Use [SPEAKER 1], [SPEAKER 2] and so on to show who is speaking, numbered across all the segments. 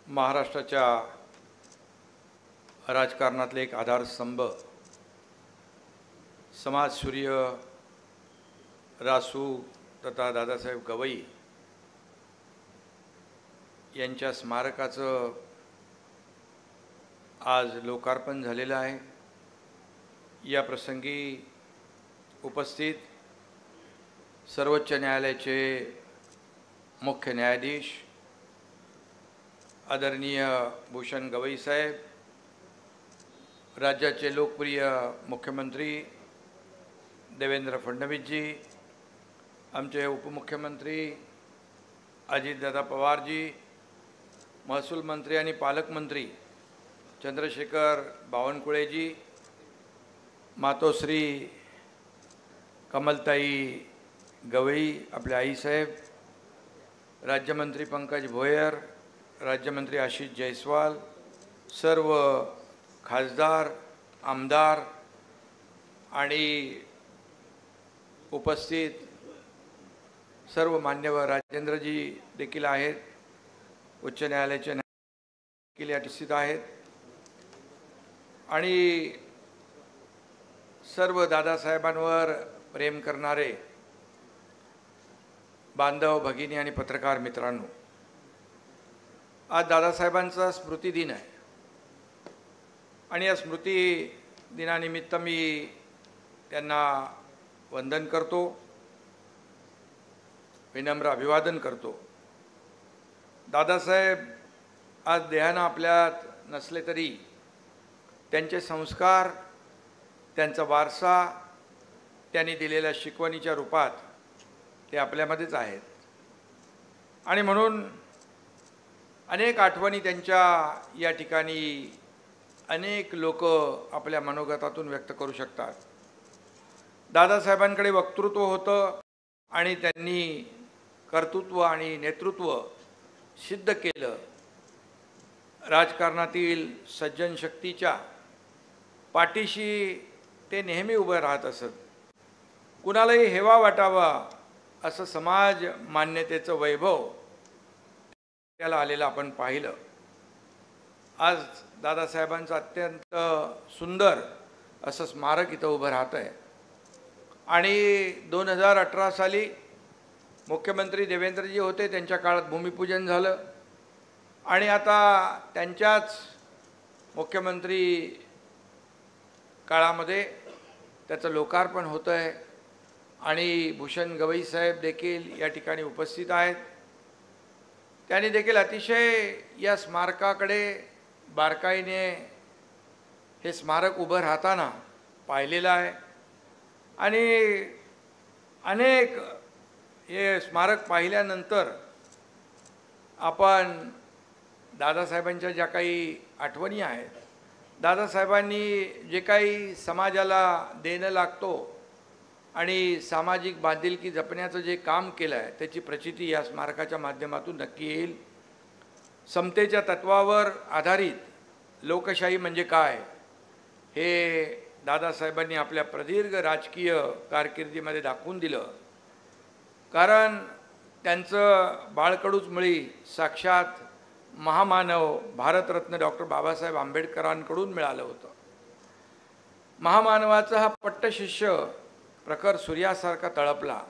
[SPEAKER 1] महाराष्ट्राच्या राजकारणातले एक आधारस्तंभ समाजसूर्य रासू तथा दादासाहेब गवई यांच्या स्मारकाचं आज लोकार्पण झालेलं आहे। या प्रसंगी उपस्थित सर्वोच्च न्यायालयाचे मुख्य न्यायाधीश आदरणीय भूषण गवई साहेब, राज्याचे लोकप्रिय मुख्यमंत्री देवेंद्र फडणवीस जी, आमचे उपमुख्यमंत्री अजितदादा पवार जी, महसूल मंत्री आणि पालकमंत्री चंद्रशेखर बावनकुळे जी, मातोश्री कमलताई गवई आपले आईसाहेब, राज्यमंत्री पंकज भोयर, राज्यमंत्री आशिष जयस्वाल, सर्व खासदार आमदार आणि उपस्थित सर्व मान्यवर, राजेंद्रजी देखील आहेत, उच्च न्यायालयाचे देखील या उपस्थित आहेत आणि सर्व दादासाहेबांवर प्रेम करणारे बांधव भगिनी आणि पत्रकार मित्रांनो, आज दादासाहेबांचा स्मृती दिन आहे आणि या स्मृती दिनानिमित्त मी त्यांना वंदन करतो, विनम्र अभिवादन करतो। दादासाहेब आज देहानं आपल्यात नसले तरी त्यांचे संस्कार, त्यांचा वारसा, त्यांनी दिलेल्या शिकवणीच्या रूपात ते आपल्यामध्येच आहेत आणि म्हणून अनेक आठवणी त्यांच्या या ठिकाणी अनेक लोक आपल्या मनोगतातून व्यक्त करू शकतात। दादासाहेबांकडे वक्तृत्व होतं आणि त्यांनी कर्तृत्व आणि नेतृत्व सिद्ध केलं। राजकारणातील सज्जन शक्तीच्या पाठीशी ते नेहमी उभे राहत असत। कुणालाही हेवा वाटावा असं समाज मान्यतेचं वैभव त्याला आलेलं आपण पाहिलं। आज दादासाहेबांचं अत्यंत सुंदर असं स्मारक इथं उभं राहत आहे आणि 2018 साली मुख्यमंत्री देवेंद्रजी होते, त्यांच्या काळात भूमिपूजन झालं आणि आता त्यांच्याच मुख्यमंत्री काळामध्ये त्याचं लोकार्पण होतं आहे आणि भूषण गवई साहेब देखील या ठिकाणी उपस्थित आहेत। त्यांनी देखील अतिशय या स्मारकाकडे बारकाईने हे स्मारक उभं राहताना पाहिलेलं आहे आणि अनेक हे स्मारक पाहिल्यानंतर आपण दादासाहेबांच्या ज्या काही आठवणी आहेत, दादासाहेबांनी जे काही समाजाला देणं लागतो आणि सामाजिक बांधिलकी जपण्याचं जे काम केलं आहे त्याची प्रचिती या स्मारकाच्या माध्यमातून नक्की येईल। समतेच्या तत्वावर आधारित लोकशाही म्हणजे काय हे दादासाहेबांनी आपल्या प्रदीर्घ राजकीय कारकिर्दीमध्ये दाखवून दिलं, कारण त्यांचं बाळकडूच मुळी साक्षात महामानव भारतरत्न डॉक्टर बाबासाहेब आंबेडकरांकडून मिळालं होतं। महामानवाचा हा पट्टशिष्य प्रखर सूर्यासारखा तळपला,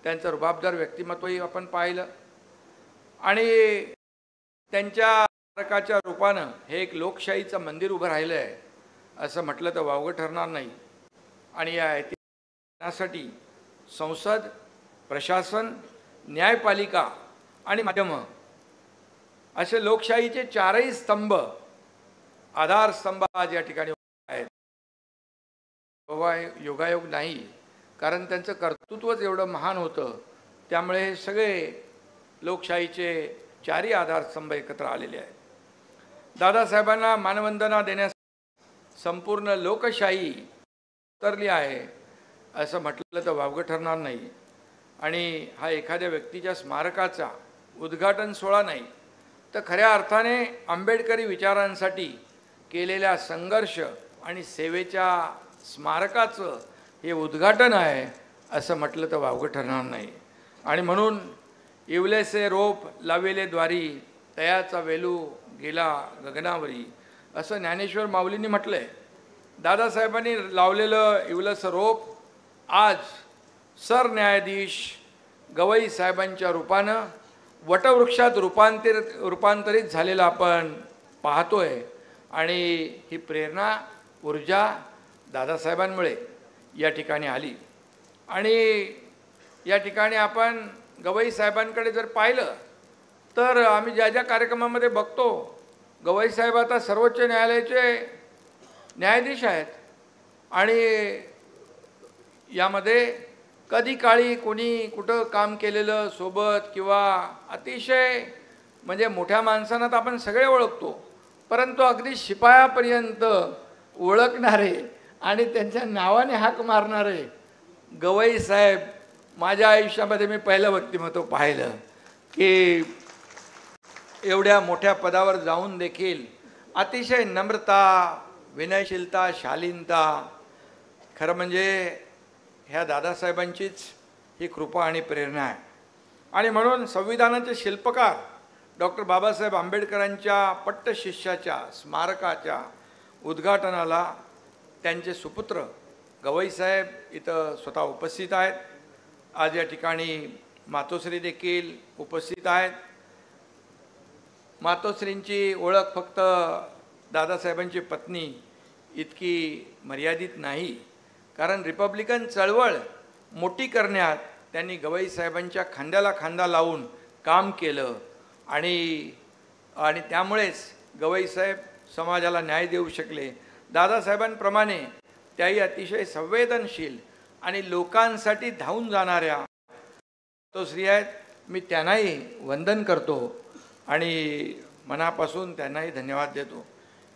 [SPEAKER 1] त्यांचं रुबाबदार व्यक्तिमत्वही आपण पाहिलं आणि त्यांच्या स्मारकाच्या रूपानं हे एक लोकशाहीचं मंदिर उभं राहिलं आहे असं म्हटलं तर वावगं ठरणार नाही आणि या ऐतिहासिक संसद, प्रशासन, न्यायपालिका आणि माध्यमं असे लोकशाहीचे चारही स्तंभ, आधारस्तंभ आज या ठिकाणी आहेत। योगायोग नाही, कारण त्यांचं कर्तृत्वच एवढं महान होतं, त्यामुळे हे सगळे लोकशाहीचे चारही आधारस्तंभ एकत्र आलेले आहेत। दादासाहेबांना मानवंदना देण्यास संपूर्ण लोकशाही उतरली आहे असं म्हटलं तर वावगं ठरणार नाही आणि हा एखाद्या व्यक्तीच्या स्मारकाचा उद्घाटन सोहळा नाही तर खऱ्या अर्थाने आंबेडकरी विचारांसाठी केलेल्या संघर्ष आणि सेवेच्या स्मारकाचं हे उद्घाटन आहे असं म्हटलं तर वावगं ठरणार नाही आणि म्हणून इवलेसे रोप लाविले द्वारी तयाचा वेलू गेला गगनावरी असं ज्ञानेश्वर माऊलींनी म्हटलंय. दादासाहेबांनी लावलेलं इवलसं रोप आज सरन्यायाधीश गवई साहेबांच्या रूपानं वटवृक्षात रूपांतरित झालेलं आपण पाहतोय. आणि ही प्रेरणा ऊर्जा दादासाहेबांमुळे या ठिकाणी आली. आणि या ठिकाणी आपण गवई साहेबांकडे जर पाहिलं तर आम्ही ज्या ज्या कार्यक्रमामध्ये बघतो गवई साहेब आता सर्वोच्च न्यायालयाचे न्यायाधीश आहेत. आणि यामध्ये कधी काळी कोणी कुठं काम केलेलं सोबत किंवा अतिशय म्हणजे मोठ्या माणसांना तर आपण सगळे ओळखतो, परंतु अगदी शिपायापर्यंत ओळखणारे आणि त्यांच्या नावाने हाक मारणारे गवई साहेब माझ्या आयुष्यामध्ये मी पहिलं व्यक्तिमत्व पाहिलं की एवढ्या मोठ्या पदावर जाऊन देखील अतिशय नम्रता, विनयशीलता, शालीनता. खरं म्हणजे ह्या दादासाहेबांचीच ही कृपा आणि प्रेरणा आहे. आणि म्हणून संविधानाचे शिल्पकार डॉक्टर बाबासाहेब आंबेडकरांच्या पट्टशिष्याच्या स्मारकाच्या उद्घाटनाला त्यांचे सुपुत्र गवई साहेब इथं स्वतः उपस्थित आहेत. आज या ठिकाणी मातोश्री देखील उपस्थित आहेत. मातोश्रींची ओळख फक्त दादासाहेबांची पत्नी इतकी मर्यादित नाही, कारण रिपब्लिकन चळवळ मोठी करण्यात त्यांनी गवई साहेबांच्या खांद्याला खांदा लावून काम केलं. आणि त्यामुळेच गवई साहेब समाजाला न्याय देऊ शकले. दादासाहेबांप्रमाणे त्याही अतिशय संवेदनशील आणि लोकांसाठी धावून जाणाऱ्या मातोश्री आहेत. मी त्यांनाही वंदन करतो आणि मनापासून त्यांनाही धन्यवाद देतो.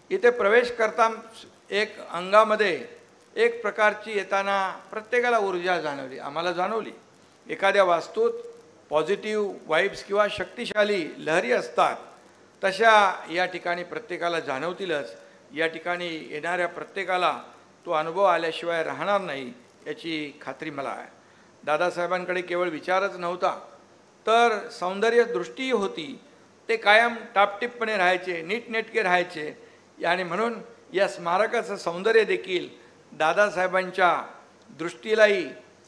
[SPEAKER 1] इथे प्रवेश करता एक अंगामध्ये एक प्रकारची येताना प्रत्येकाला ऊर्जा जाणवली, आम्हाला जाणवली. एखाद्या वास्तूत पॉझिटिव्ह वाईब्स किंवा शक्तिशाली लहरी असतात तशा या ठिकाणी प्रत्येकाला जाणवतीलच. या ठिकाणी येणाऱ्या प्रत्येकाला तो अनुभव आल्याशिवाय राहणार नाही याची खात्री मला आहे. दादासाहेबांकडे केवळ विचारच नव्हता तर सौंदर्य दृष्टी होती. ते कायम टापटीपपणे राहायचे, नीटनेटके राहायचे. आणि म्हणून या स्मारकाचं सौंदर्य देखील दादासाहेबांच्या दृष्टीलाही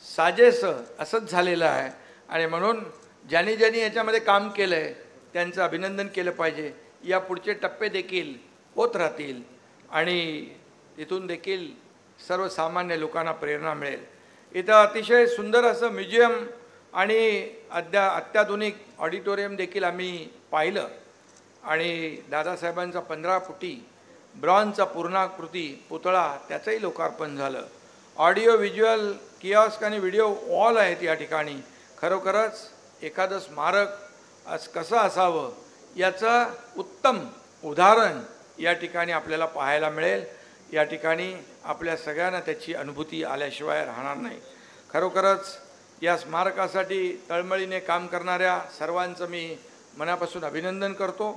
[SPEAKER 1] साजेसं असंच झालेलं आहे. आणि म्हणून ज्यांनी ज्यांनी याच्यामध्ये काम केलं आहे त्यांचं अभिनंदन केलं पाहिजे. या पुढचे टप्पे देखील होत राहतील आणि तिथून देखील सर्वसामान्य लोकांना प्रेरणा मिळेल. इथं अतिशय सुंदर असं म्युझियम आणि अत्याधुनिक ऑडिटोरियम देखील आम्ही पाहिलं. आणि दादासाहेबांचा 15 फुटी ब्रॉन्झचा पूर्णाकृती पुतळा त्याचंही लोकार्पण झालं. ऑडिओ व्हिज्युअल किऑस्क आणि व्हिडिओ वॉल आहेत या ठिकाणी. खरोखरच एखादं स्मारक कसं असावं याचं उत्तम उदाहरण या ठिकाणी आपल्याला पाहायला मिळेल. या ठिकाणी आपल्या सगळ्यांना त्याची अनुभूती आल्याशिवाय राहणार नाही. खरोखरच या स्मारकासाठी तळमळीने काम करणाऱ्या सर्वांचं मी मनापासून अभिनंदन करतो.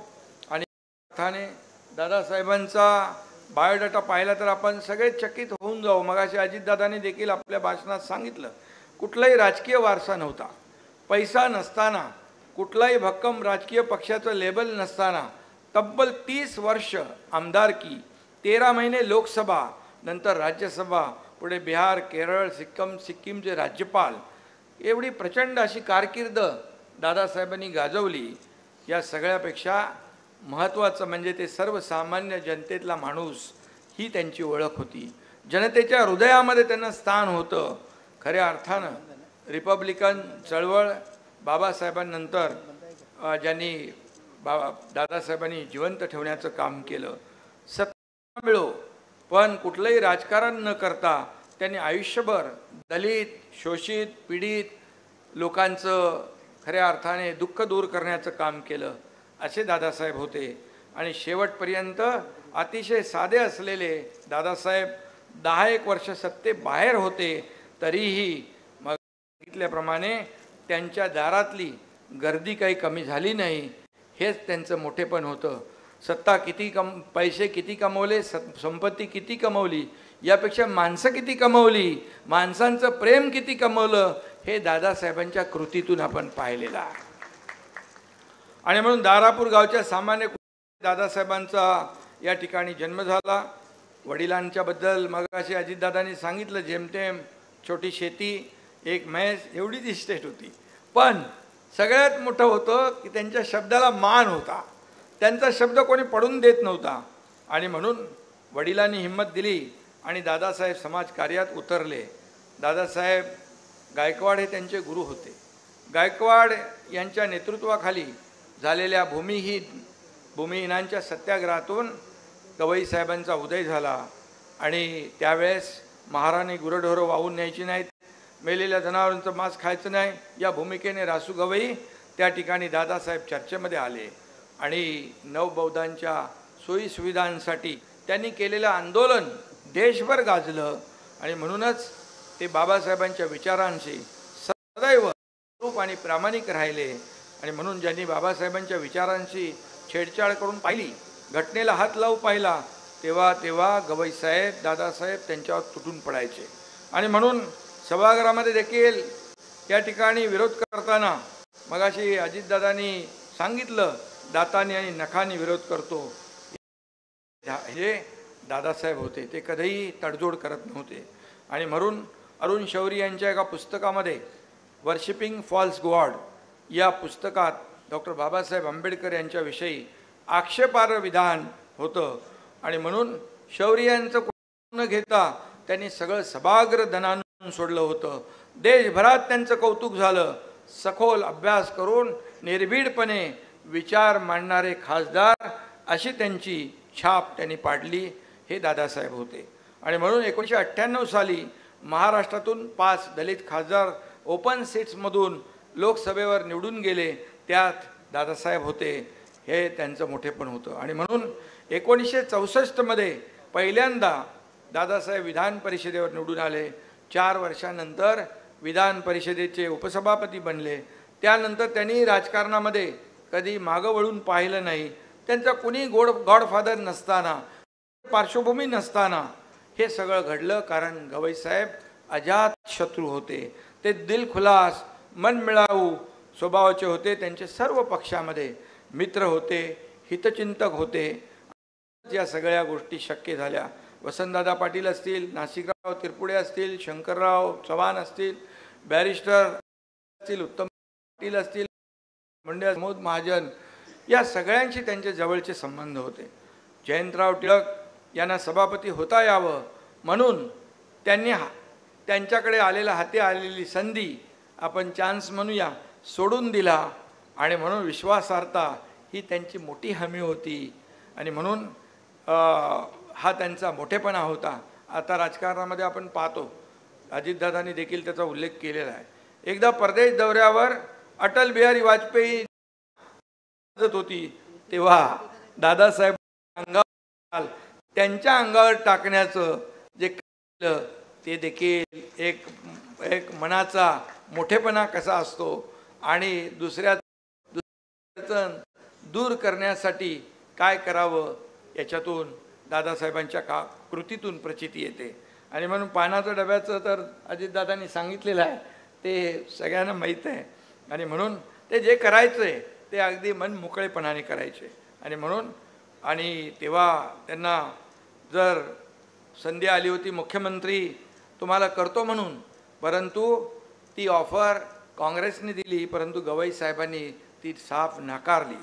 [SPEAKER 1] आणि अर्थाने दादासाहेबांचा बायोडाटा पाहिला तर आपण सगळे चकित होऊन जाऊ. मगाशी अजितदादांनी देखील आपल्या भाषणात सांगितलं, कुठलाही राजकीय वारसा नव्हता, पैसा नसताना, कुठलाही भक्कम राजकीय पक्षाचं लेबल नसताना तब्बल 30 वर्ष आमदारकी, 13 महिने लोकसभा, नंतर राज्यसभा, पुढे बिहार, केरळ, सिक्कीमचे राज्यपाल, एवढी प्रचंड अशी कारकीर्द दादासाहेबांनी गाजवली. या सगळ्यापेक्षा महत्त्वाचं म्हणजे ते सर्वसामान्य जनतेतला माणूस ही त्यांची ओळख होती. जनतेच्या हृदयामध्ये त्यांना स्थान होतं. खऱ्या अर्थानं रिपब्लिकन चळवळ बाबासाहेबांनंतर ज्यांनी दादासाहेबांनी जिवंत ठेवण्याचं काम केलं. सत्ता मिळो पण कुठलंही राजकारण न करता त्यांनी आयुष्यभर दलित, शोषित, पीडित लोकांचं खऱ्या अर्थाने दुःख दूर करण्याचं काम केलं. असे दादासाहेब होते. आणि शेवटपर्यंत अतिशय साधे असलेले दादासाहेब 10-1 वर्ष सत्तेबाहेर होते तरीही मग सांगितल्याप्रमाणे त्यांच्या दारातली गर्दी काही कमी झाली नाही. हेच त्यांचं मोठेपण होतं. सत्ता किती पैसे किती कमवले, संपत्ती किती कमवली, यापेक्षा माणसं किती कमवली, माणसांचं प्रेम किती कमवलं, हे दादासाहेबांच्या कृतीतून आपण पाहिलेलं आहे. आणि म्हणून दारापूर गावच्या सामान्य दादासाहेबांचा या ठिकाणी जन्म झाला। वडिलांच्या बद्दल मगाशी अजितदादांनी सांगितलं, जेमतेम छोटी शेती, एक म्हैस एवढीच इस्टेट होती, पण सगळ्यात मोठं होतं की त्यांच्या शब्दाला मान होता, त्यांचा शब्द कोणी पडून देत नव्हता। आणि म्हणून वडिलांनी हिंमत दिली आणि दादासाहेब समाजकार्यात उतरले। दादासाहेब गायकवाड हे त्यांचे गुरु होते। गायकवाड यांच्या नेतृत्वाखाली झालेल्या भूमिहीनांच्या सत्याग्रहातून गवई साहेबांचा उदय झाला आणि त्यावेळेस महाराणी गुरढोरं वाहून न्यायची नाहीत, मेलेल्या जनावरांचं मांस खायचं नाही, या भूमिकेने रासू गवई त्या ठिकाणी दादासाहेब चर्चेमध्ये आले आणि नवबौद्धांच्या सोयीसुविधांसाठी त्यांनी केलेलं आंदोलन देशभर गाजलं। आणि म्हणूनच ते बाबासाहेबांच्या विचारांशी सदैव रूप आणि प्रामाणिक राहिले। आणि म्हणून ज्यांनी बाबासाहेबांच्या विचारांशी छेडछाड करून पाहिली, घटनेला हात लावू पाहिला, तेव्हा गवई साहेब दादासाहेब त्यांच्यावर तुटून पडायचे। आणि म्हणून सभागृहामध्ये देखील या ठिकाणी विरोध करताना मगाशी अजितदादांनी सांगितलं, दातांनी आणि नखांनी विरोध करतो, हे दादासाहेब होते, ते कधीही तडजोड करत नव्हते। आणि म्हणून अरुण शौरी यांच्या एका पुस्तकामध्ये वर्शिपिंग फॉल्स गॉड या पुस्तकात डॉक्टर बाबासाहेब आंबेडकर यांच्याविषयी आक्षेपार्ह विधान होतं। आणि म्हणून शौरी यांचं न घेता त्यांनी सगळं सभागृह धनानं सोडलं होतं। देशभरात त्यांचं कौतुक झालं। सखोल अभ्यास करून निर्भीडपणे विचार मांडणारे खासदार अशी त्यांची छाप त्यांनी पाडली, हे दादासाहेब होते। आणि म्हणून 1998 साली महाराष्ट्रातून 5 दलित खासदार ओपन सीट्समधून लोकसभेवर निवडून गेले, त्यात दादासाहेब होते, हे त्यांचं मोठेपण होतं। आणि म्हणून 1964 मध्ये पहिल्यांदा दादासाहेब विधान परिषदेवर निवडून आले। 4 वर्षांनंतर विधान परिषदेचे उपसभापती बनले। त्यानंतर त्यांनी राजकारणामध्ये कधी मागं वळून पाहिलं नाही। त्यांचा कुणी गॉडफादर नसताना, पार्श्वभूमी नसताना हे सगळं घडलं, कारण गवई साहेब अजात शत्रू होते। ते दिलखुलास मनमिळावू स्वभावाचे होते। त्यांचे सर्व पक्षामध्ये मित्र होते, हितचिंतक होते। या सगळ्या गोष्टी शक्य झाल्या। वसंतदादा पाटील असतील, नाशिकराव तिरपुडे असतील, शंकरराव चव्हाण असतील, बॅरिस्टर असतील, उत्तम पाटील असतील, मंडळ प्रमोद महाजन, या सगळ्यांशी त्यांचे जवळचे संबंध होते। जयंतराव टिळक यांना सभापती होता यावं म्हणून त्यांनी त्यांच्याकडे हाती आलेली संधी, आपण चान्स म्हणूया, सोडून दिला। आणि म्हणून विश्वासार्हता ही त्यांची मोठी हमी होती। आणि म्हणून हा त्यांचा मोठेपणा होता। आता राजकारणामध्ये आपण पाहतो, अजितदादांनी देखील त्याचा उल्लेख केलेला आहे। एकदा परदेश दौऱ्यावर अटल बिहारी वाजपेयी होती, तेव्हा दादासाहेब त्यांच्या अंगावर टाकण्याचं जे केलं, ते देखील एक मनाचा मोठेपणा कसा असतो आणि दुसऱ्याचं दूर करण्यासाठी काय करावं, याच्यातून दादासाहेबांच्या कृतीतून प्रचिती येते। आणि म्हणून पानाचं डब्याचं तर अजितदादांनी सांगितलेलं आहे, ते सगळ्यांना माहीत आहे। आणि म्हणून ते जे करायचं ते अगदी मन मोकळेपणाने करायचे। आणि म्हणून तेव्हा त्यांना जर संधी आली होती मुख्यमंत्री तुम्हाला करतो म्हणून, परंतु ती ऑफर काँग्रेसने दिली, परंतु गवई साहेबांनी ती साफ नाकारली।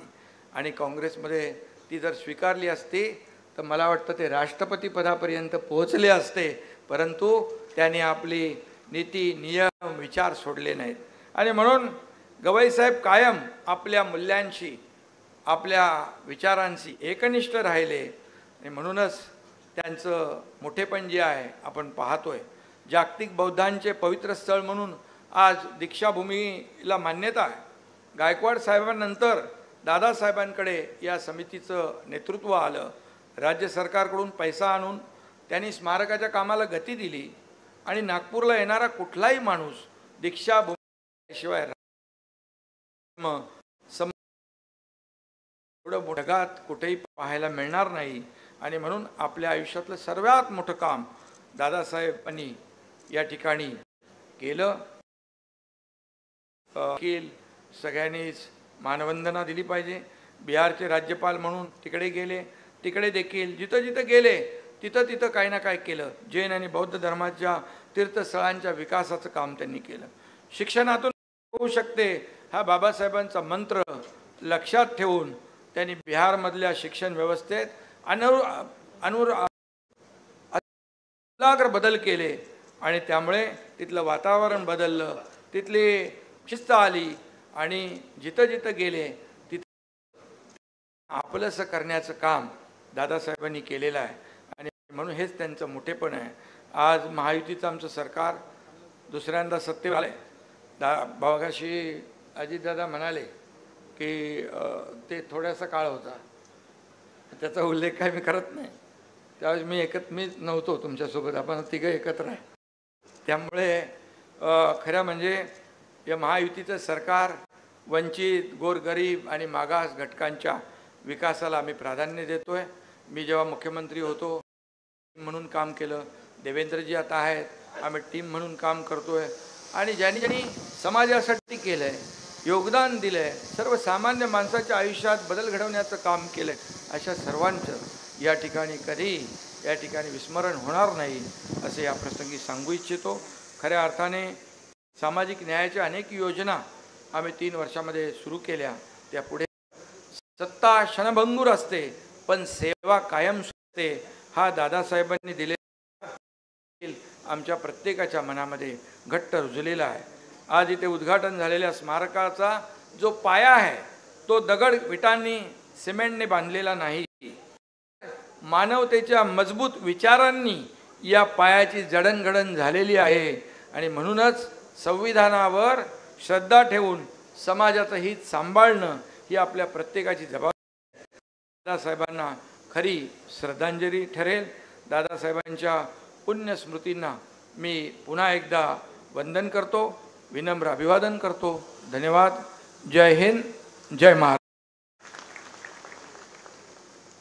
[SPEAKER 1] आणि काँग्रेसमध्ये ती जर स्वीकारली असती तर मला वाटतं ते राष्ट्रपती पदापर्यंत पोहोचले असते, परंतु त्यांनी आपली नीती नियम विचार सोडले नाहीत। आणि म्हणून गवई साहेब कायम आपल्या मूल्यांशी, आपल्या विचारांशी एकनिष्ठ राहिले। आणि म्हणूनच त्यांचं मोठेपण जे आहे आपण पाहतोय। जागतिक बौद्धांचे पवित्र स्थळ म्हणून आज दीक्षाभूमीला मान्यता आहे। गायकवाड साहेबांनंतर दादासाहेबांकडे या समितीचं नेतृत्व आलं। राज्य सरकारकडून पैसा आणून त्यांनी स्मारकाच्या कामाला गती दिली। आणि नागपूरला येणारा कुठलाही माणूस दीक्षाभूमीशिवाय एवढं जगात कुठेही पाहायला मिळणार नाही। आणि म्हणून आपल्या आयुष्यातलं सर्वात मोठं काम दादासाहेबांनी या ठिकाणी केलं। सगळ्यांनीच मानवंदना दिली पाहिजे। बिहारचे राज्यपाल म्हणून तिकडे गेले, तिकडे देखील जिथं जिथं गेले तिथं तिथं काही ना काय केलं। जैन आणि बौद्ध धर्माच्या तीर्थस्थळांच्या विकासाचं काम त्यांनी केलं। शिक्षणातून होऊ शकते हा बाबासाहेबांचा मंत्र लक्षात ठेवून त्यांनी बिहारमधल्या शिक्षण व्यवस्थेत आमूलाग्र बदल केले आणि त्यामुळे तिथलं वातावरण बदललं, तिथली शिस्त आली आणि जिथं जिथं गेले तिथं आपलंसं करण्याचं काम दादासाहेबांनी केलेलं आहे आणि म्हणून हेच त्यांचं मोठेपण आहे। आज महायुतीचं आमचं सरकार दुसऱ्यांदा सत्तेवर आले। बागाशी अजितदादा म्हणाले की ते थोडासा काळ होता, त्याचा उल्लेख काय मी करत नाही। त्यावेळेस मी नव्हतो तुमच्यासोबत, आपण तिघं एकत्र आहे। त्यामुळे खरं म्हणजे या महायुतीचं सरकार वंचित, गोरगरीब आणि मागास घटकांच्या विकासाला आम्ही प्राधान्य देतोय। मी जेव्हा मुख्यमंत्री होतो म्हणून काम केलं, देवेंद्रजी आता आहेत, आम्ही टीम म्हणून काम करतोय आणि ज्यांनी ज्यांनी समाजासाठी केलंय, योगदान दिलंय, सर्वसामान्य माणसाच्या आयुष्यात बदल घडवण्याचं काम केलंय, अशा सर्वांचं या ठिकाणी विस्मरण होणार नाही असे या प्रसंगी सांगू इच्छितो। खऱ्या अर्थाने सामाजिक न्यायाच्या अनेक योजना आम्ही 3 वर्षामध्ये सुरू केल्या। त्या पुढे सत्ता क्षणभंगूर असते पण सेवा कायम असते, हा दादासाहेबांनी दिलेला आमच्या प्रत्येकाच्या मनामध्ये घट्ट रुजलेला आहे। आज इथे उद्घाटन झालेल्या स्मारकाचा जो पाया आहे तो दगड विटांनी सिमेंटने बांधलेला नाही, मानवतेच्या मजबूत विचारांनी या पायाची जडणघडण झालेली आहे आणि म्हणूनच संविधानावर श्रद्धा ठेवून समाजाचं हित सांभाळणं ही आपल्या प्रत्येकाची जबाबदारी आहे। दादासाहेबांना खरी श्रद्धांजली ठरेल। दादासाहेबांच्या पुण्य स्मृतींना मी पुन्हा एकदा वंदन करतो, विनम्र अभिवादन करतो। धन्यवाद। जय हिंद, जय महाराष्ट्र।